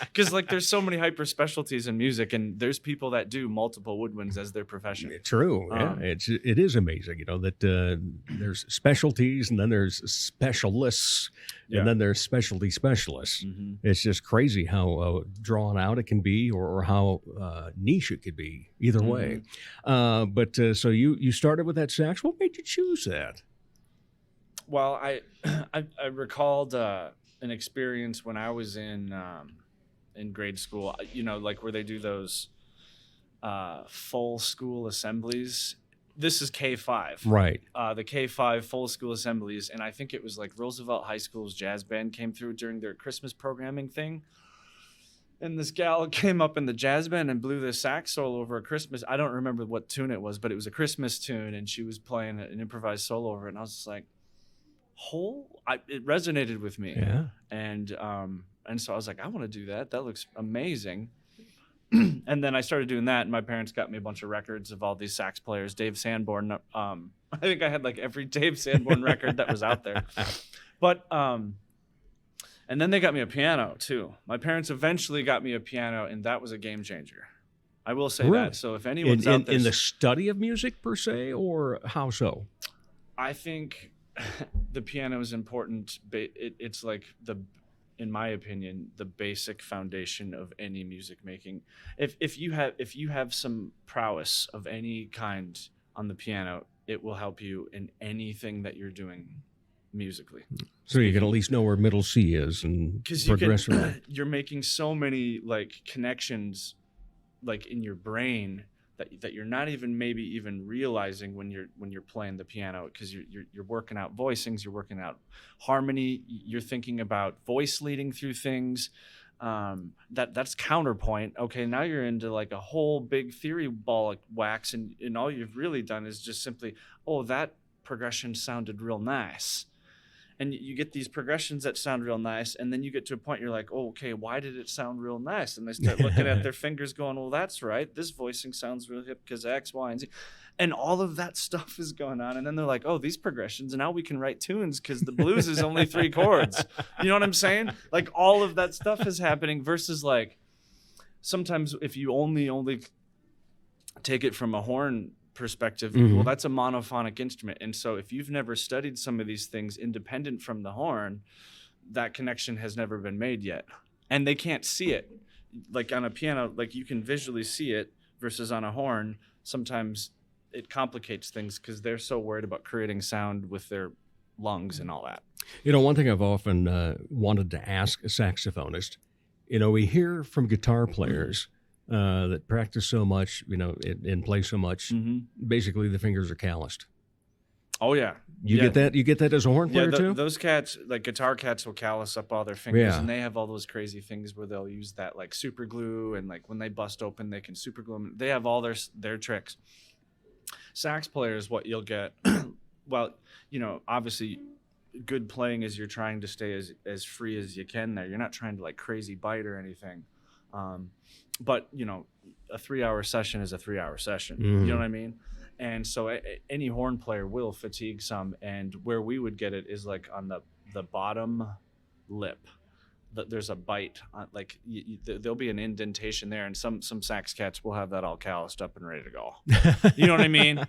Because like there's so many hyper specialties in music, and there's people that do multiple woodwinds as their profession. True. Yeah. It is amazing, that there's specialties, and then there's specialists, and then there's specialty specialists. Mm-hmm. It's just crazy how drawn out it can be, or how niche it could be. Either way. But so you started with that sax. What made you choose that? Well, I recalled an experience when I was in grade school, like where they do those full school assemblies. This is K-5. Right. The K-5 full school assemblies. And I think it was like Roosevelt High School's jazz band came through during their Christmas programming thing. And this gal came up in the jazz band and blew this sax solo over a Christmas. I don't remember what tune it was, but it was a Christmas tune, and she was playing an improvised solo over it. And I was just like, it resonated with me. Yeah. And so I was like, I want to do that. That looks amazing. And then I started doing that, and my parents got me a bunch of records of all these sax players. Dave Sanborn. I think I had like every Dave Sanborn record that was out there. But and then they got me a piano too. My parents eventually got me a piano, and that was a game changer. I will say that. So if anyone's out there, in the study of music per se, or how so? I think the piano is important. It's like in my opinion, the basic foundation of any music making. If you have some prowess of any kind on the piano, it will help you in anything that you're doing musically. So you can at least know where middle C is and progress around. You're making so many like connections like in your brain that you're not even realizing when you're playing the piano, because you're working out voicings, you're working out harmony, you're thinking about voice leading through things. That's counterpoint. Okay, now you're into like a whole big theory ball of wax, and all you've really done is just simply, that progression sounded real nice. And you get these progressions that sound real nice, and then you get to a point you're like, okay, why did it sound real nice? And they start looking at their fingers going, well, that's right. This voicing sounds real hip because X, Y, and Z. And all of that stuff is going on. And then they're like, these progressions, and now we can write tunes because the blues is only 3 chords. You know what I'm saying? Like all of that stuff is happening versus like sometimes if you only take it from a horn perspective, well, that's a monophonic instrument, and so if you've never studied some of these things independent from the horn, that connection has never been made yet, and they can't see it. Like on a piano, like you can visually see it, versus on a horn, sometimes it complicates things because they're so worried about creating sound with their lungs and all that. One thing I've often wanted to ask a saxophonist, we hear from guitar players that practice so much, and play so much, basically the fingers are calloused. Oh yeah. You get that? You get that as a horn player too? Those cats, like guitar cats, will callus up all their fingers, and they have all those crazy things where they'll use that like super glue, and like when they bust open, they can super glue them. They have all their tricks. Sax players, what you'll get, well, obviously good playing is you're trying to stay as free as you can there. You're not trying to like crazy bite or anything. But a 3-hour session is a 3-hour session. You know what I mean? And so any horn player will fatigue some. And where we would get it is like on the bottom lip. There's a bite, like there'll be an indentation there, and some sax cats will have that all calloused up and ready to go. You know what I mean?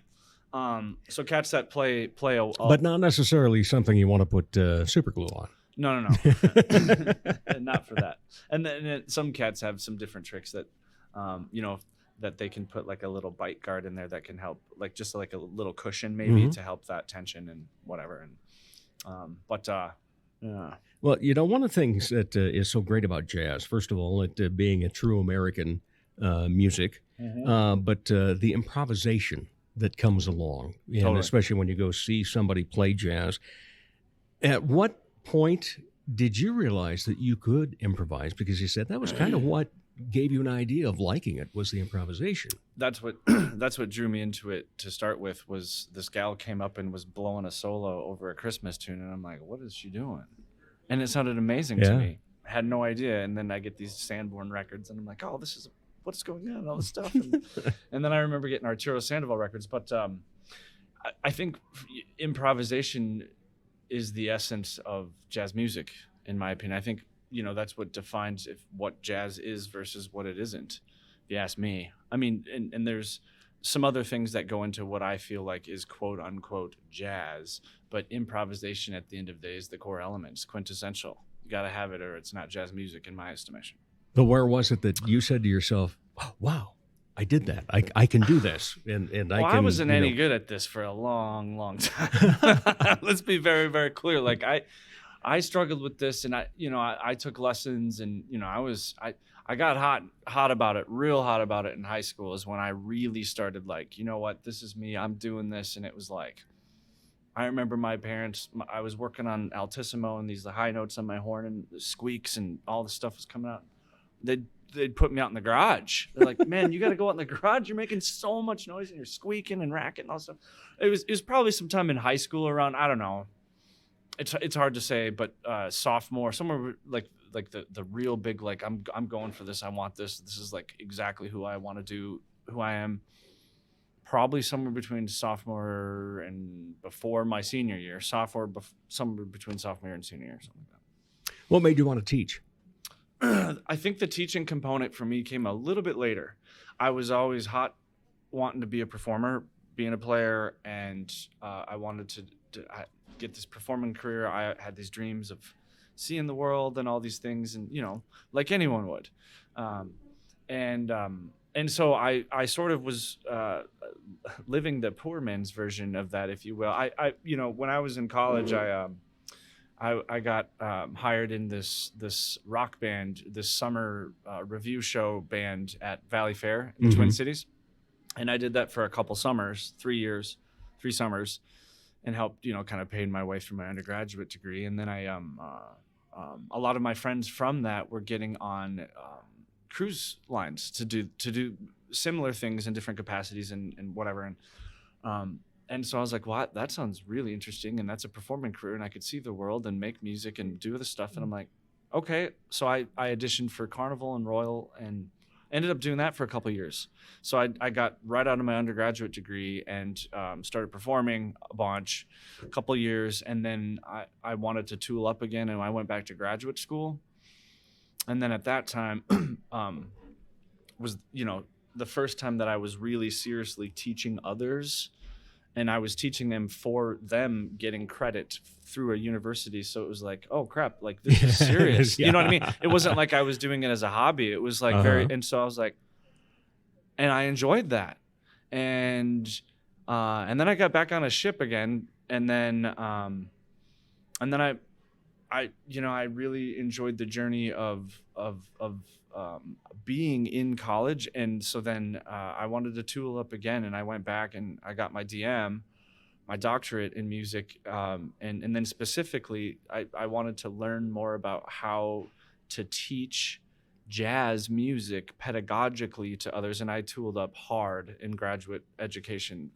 So cats that play but not necessarily something you want to put super glue on. No, not for that. And then some cats have some different tricks that, that they can put like a little bite guard in there that can help, like just like a little cushion maybe to help that tension and whatever. And yeah. Well, one of the things that is so great about jazz, first of all, it being a true American music, but the improvisation that comes along, and especially when you go see somebody play jazz. At what point did you realize that you could improvise? Because you said that was kind of what gave you an idea of liking it, was the improvisation. That's what drew me into it to start with. Was this gal came up and was blowing a solo over a Christmas tune, and I'm like, what is she doing? And it sounded amazing to me. I had no idea. And then I get these Sanborn records, and I'm like, oh, this is what's going on, all this stuff. And then I remember getting Arturo Sandoval records. But I think improvisation is the essence of jazz music, in my opinion. I think that's what defines what jazz is versus what it isn't, if you ask me. I mean, and there's some other things that go into what I feel like is quote unquote jazz, but improvisation at the end of the day is the core element. It's quintessential. You got to have it or it's not jazz music in my estimation. But where was it that you said to yourself, wow, I did that. I can do this. And I wasn't any good at this for a long, long time. Let's be very, very clear. Like I struggled with this, and I took lessons, and I got real hot about it in high school is when I really started like, you know what, this is me, I'm doing this. And it was like, I remember my parents, I was working on altissimo and the high notes on my horn and the squeaks and all the stuff was coming out. They'd put me out in the garage. They're like, man, you got to go out in the garage. You're making so much noise and you're squeaking and racking and all stuff. It was probably sometime in high school around, I don't know. It's hard to say, but sophomore, somewhere like the real big, like I'm going for this. I want this. This is like exactly who I want to do, who I am. Probably somewhere between sophomore and before my senior year, somewhere between sophomore year and senior year, something like that. What made you want to teach? I think the teaching component for me came a little bit later. I was always hot wanting to be a performer, being a player, and I wanted to get this performing career. I had these dreams of seeing the world and all these things, and like anyone would. And so I sort of was living the poor man's version of that, if you will. I when I was in college, I got hired in this rock band, this summer review show band at Valley Fair in the Twin Cities. And I did that for a couple summers, 3 summers, and helped, kind of paid my way through my undergraduate degree. And then a lot of my friends from that were getting on cruise lines to do similar things in different capacities and whatever. And so I was like, well, that sounds really interesting. And that's a performing career. And I could see the world and make music and do the stuff. And I'm like, okay. So I auditioned for Carnival and Royal and ended up doing that for a couple of years. So I got right out of my undergraduate degree and started performing a bunch, a couple of years. And then I wanted to tool up again. And I went back to graduate school. And then at that time was, the first time that I was really seriously teaching others. And I was teaching them for them getting credit through a university. So it was like, oh crap, like this is serious. Yeah. You know what I mean? It wasn't like I was doing it as a hobby. It was like and so I was like, and I enjoyed that. And then I got back on a ship again. And then I really enjoyed the journey of being in college. And so then I wanted to tool up again, and I went back and I got my DM, my doctorate in music. And then specifically, I wanted to learn more about how to teach jazz music pedagogically to others. And I tooled up hard in graduate education,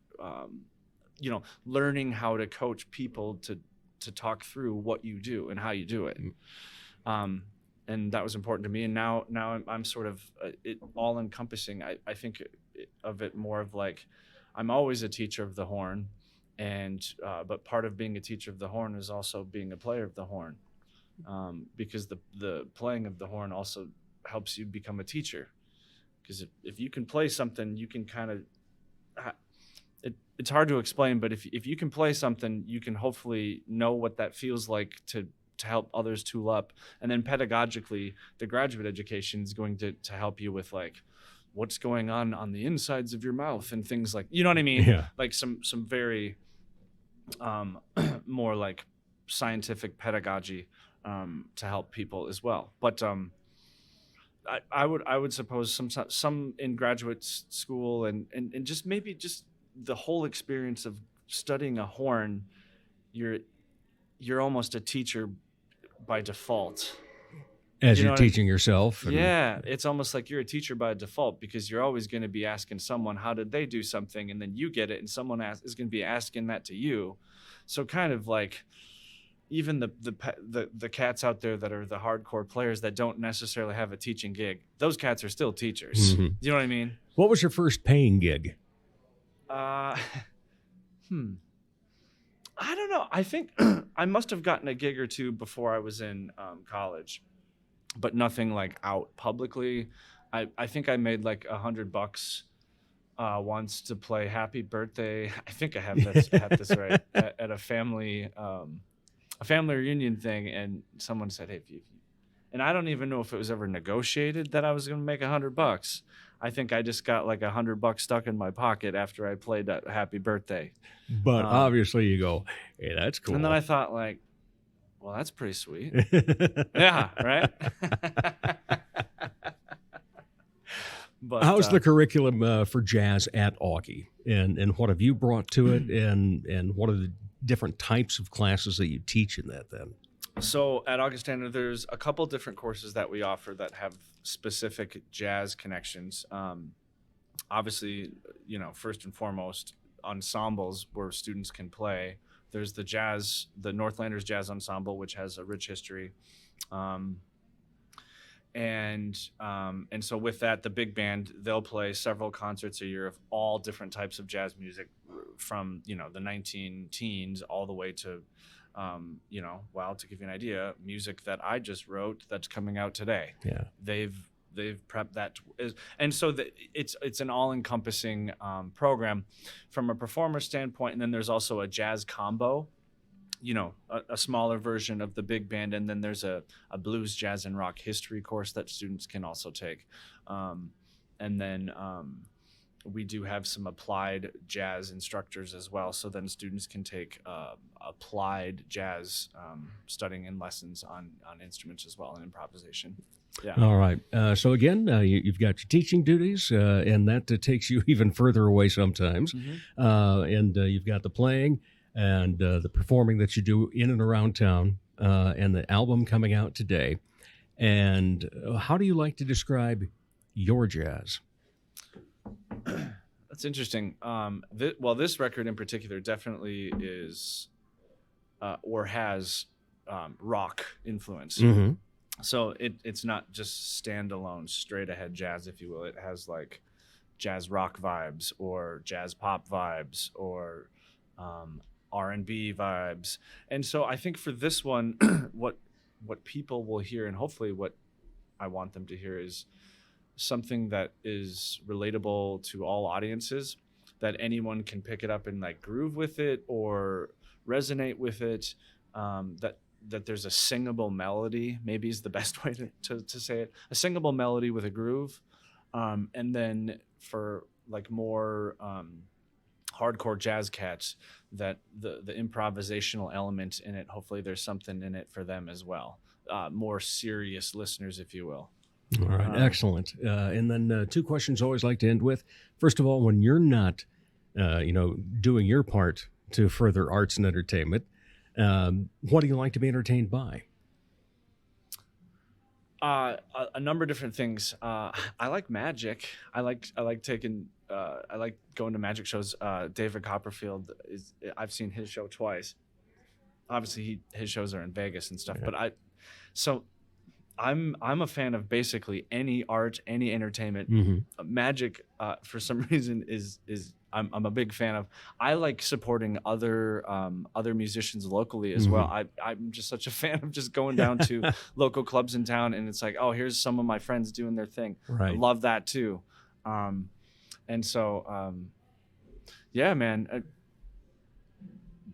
learning how to coach people to talk through what you do and how you do it. and that was important to me. And now I'm sort of it all encompassing. I think of it more of like I'm always a teacher of the horn, and but part of being a teacher of the horn is also being a player of the horn, because the playing of the horn also helps you become a teacher. Because if you can play something, you can kind of it's hard to explain, but if you can play something, you can hopefully know what that feels like to help others tool up. And then pedagogically, the graduate education is going to help you with like what's going on the insides of your mouth and things like, you know what I mean? Yeah. Like some very more like scientific pedagogy to help people as well. But I would suppose some in graduate school and just maybe just the whole experience of studying a horn, you're almost a teacher by default. As You know you're what I mean? teaching yourself. and- Yeah, it's almost like you're a teacher by default, because you're always going to be asking someone, how did they do something? And then you get it, and someone is going to be asking that to you. So kind of like even the cats out there that are the hardcore players that don't necessarily have a teaching gig, those cats are still teachers. Mhm. You know what I mean? What was your first paying gig? I don't know. I think I must have gotten a gig or two before I was in college, but nothing like out publicly. I think I made like $100 once to play Happy Birthday. I think I have this right at a family reunion thing, and someone said, "Hey, if you," and I don't even know if it was ever negotiated that I was going to make $100. I think I just got like $100 stuck in my pocket after I played that Happy Birthday. But obviously you go, hey, that's cool. And then I thought like, well, that's pretty sweet. Yeah, right? But How's the curriculum for jazz at Augie? And what have you brought to it? And what are the different types of classes that you teach in that then? So at Augustana, there's a couple different courses that we offer that have specific jazz connections. Obviously, first and foremost, ensembles where students can play. There's the Northlanders Jazz Ensemble, which has a rich history. And so with that, the big band, they'll play several concerts a year of all different types of jazz music from, the 19 teens all the way to, to give you an idea, music that I just wrote that's coming out today. Yeah. They've prepped that. And so it's an all-encompassing program from a performer standpoint. And then there's also a jazz combo, a smaller version of the big band. And then there's a blues, jazz, and rock history course that students can also take. And then we do have some applied jazz instructors as well. So then students can take applied jazz studying and lessons on instruments as well and improvisation. Yeah. All right. So again, you've got your teaching duties, and that takes you even further away sometimes. Mm-hmm. And you've got the playing and the performing that you do in and around town, and the album coming out today. And how do you like to describe your jazz? That's interesting. This record in particular definitely is or has rock influence. Mm-hmm. So it's not just standalone, straight ahead jazz, if you will. It has like jazz rock vibes or jazz pop vibes or R&B vibes. And so I think for this one, what people will hear, and hopefully what I want them to hear, is something that is relatable to all audiences, that anyone can pick it up and like groove with it or resonate with it, that there's a singable melody, maybe is the best way to say it, a singable melody with a groove. And then for like more hardcore jazz cats, that the improvisational element in it, hopefully there's something in it for them as well. More serious listeners, if you will. All right, excellent. And then two questions I always like to end with. First of all, when you're not, doing your part to further arts and entertainment, what do you like to be entertained by? A number of different things. I like magic. I like going to magic shows. David Copperfield I've seen his show twice. Obviously, his shows are in Vegas and stuff. Yeah. But I'm a fan of basically any art, any entertainment. Magic, for some reason, is I'm a big fan of. I like supporting other musicians locally as well. I'm just such a fan of just going down to local clubs in town, and it's like, oh, here's some of my friends doing their thing. Right. I love that too. And so, yeah, man.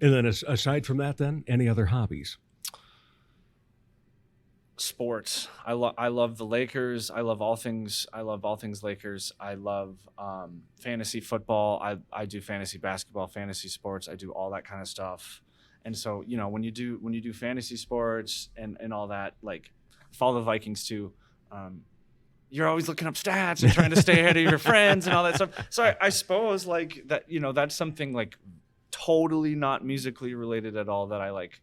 And then aside from that, then any other hobbies? Sports. I love the Lakers. I love all things Lakers. I love fantasy football. I do fantasy basketball, fantasy sports. I do all that kind of stuff. And so, when you do fantasy sports and all that, like follow the Vikings too. You're always looking up stats and trying to stay ahead of your friends and all that stuff. So I suppose like that, that's something like totally not musically related at all that I like,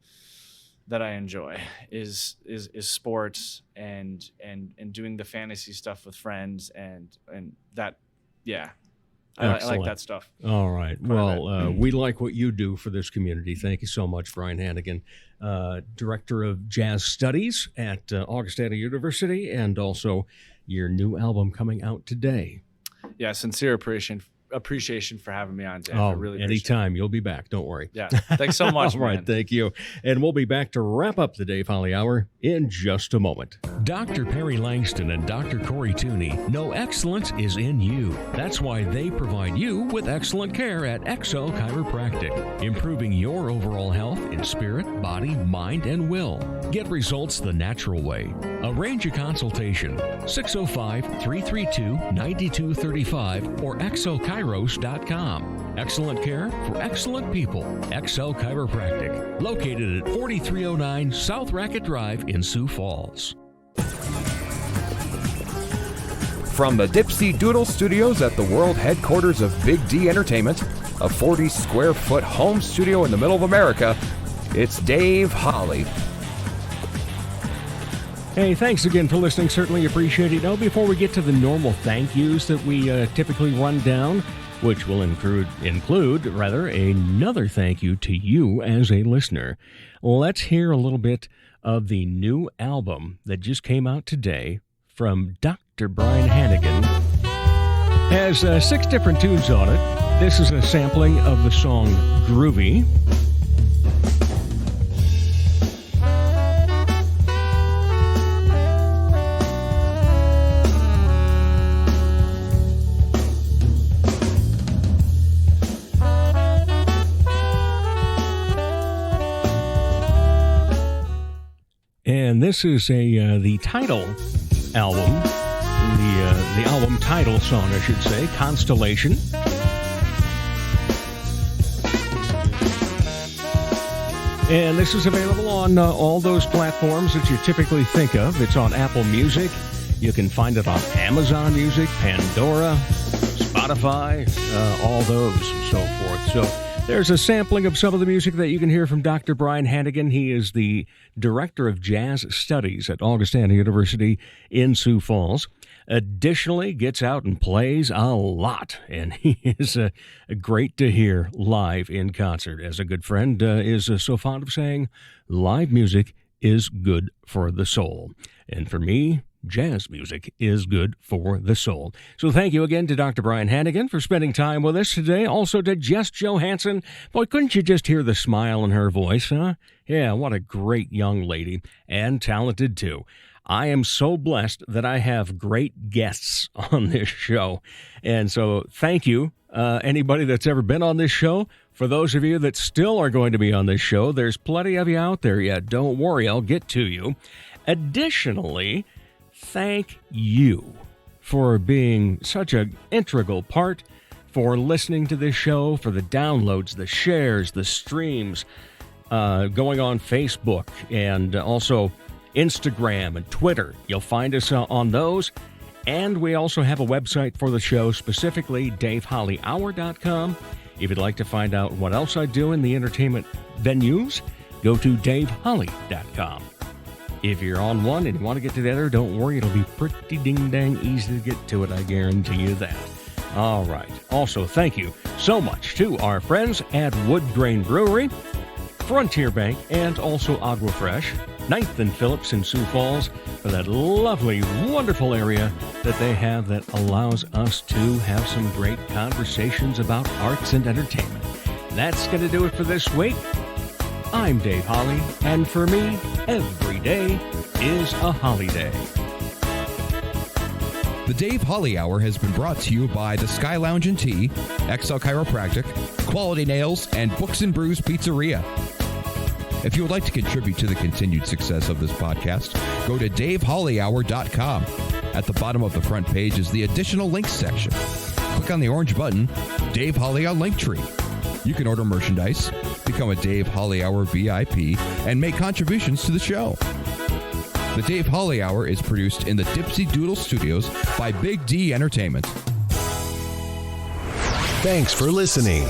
that I enjoy is sports and doing the fantasy stuff with friends and that, yeah. I like that stuff. All right. Well, we like what you do for this community. Thank you so much, Brian Hanegan, Director of Jazz Studies at Augustana University, and also your new album coming out today. Yeah, sincere appreciation for having me on, Dave. Oh, I really appreciate anytime. You'll be back. Don't worry. Yeah. Thanks so much, All right. man. Thank you. And we'll be back to wrap up the Dave Holly Hour in just a moment. Dr. Perry Langston and Dr. Corey Tooney know excellence is in you. That's why they provide you with excellent care at XL Chiropractic, improving your overall health in spirit, body, mind, and will. Get results the natural way. Arrange a consultation. 605-332-9235 or xlchiros.com. Excellent care for excellent people. XL Chiropractic, located at 4309 South Racket Drive in Sioux Falls. From the Dipsy Doodle Studios at the world headquarters of Big D Entertainment, a 40-square-foot home studio in the middle of America, it's Dave Holly. Hey, thanks again for listening. Certainly appreciate it. Now, before we get to the normal thank yous that we typically run down, which will include another thank you to you as a listener, let's hear a little bit of the new album that just came out today from Dr. Brian Hanegan. Has 6 different tunes on it. This is a sampling of the song Groovy. And this is the title album, the album title song, I should say, Constellation. And this is available on all those platforms that you typically think of. It's on Apple Music. You can find it on Amazon Music, Pandora, Spotify, all those and so forth. So there's a sampling of some of the music that you can hear from Dr. Brian Hanegan. He is the Director of Jazz Studies at Augustana University in Sioux Falls. Additionally, gets out and plays a lot, and he is great to hear live in concert. As a good friend is so fond of saying, live music is good for the soul. And for me, jazz music is good for the soul. So thank you again to Dr. Brian Hanegan for spending time with us today. Also to Jess Johannsen. Boy, couldn't you just hear the smile in her voice, huh? Yeah, what a great young lady, and talented too. I am so blessed that I have great guests on this show. And so thank you, anybody that's ever been on this show. For those of you that still are going to be on this show, there's plenty of you out there yet. Don't worry, I'll get to you. Additionally, thank you for being such an integral part, for listening to this show, for the downloads, the shares, the streams, going on Facebook and also Instagram and Twitter. You'll find us on those. And we also have a website for the show, specifically DaveHollyHour.com. If you'd like to find out what else I do in the entertainment venues, go to DaveHolly.com. If you're on one and you want to get to the other, don't worry, it'll be pretty ding-dang easy to get to it, I guarantee you that. All right. Also, thank you so much to our friends at Wood Grain Brewery, Frontier Bank, and also Agua Fresh. 9th and Phillips in Sioux Falls for that lovely, wonderful area that they have that allows us to have some great conversations about arts and entertainment. That's going to do it for this week. I'm Dave Holly, and for me, every day is a holiday. The Dave Holly Hour has been brought to you by the Sky Lounge and Tea, XL Chiropractic, Quality Nails, and Books and Brews Pizzeria. If you would like to contribute to the continued success of this podcast, go to davehollyhour.com. At the bottom of the front page is the additional links section. Click on the orange button, Dave Holly on Linktree. You can order merchandise, become a Dave Holly Hour VIP, and make contributions to the show. The Dave Holly Hour is produced in the Dipsy Doodle Studios by Big D Entertainment. Thanks for listening.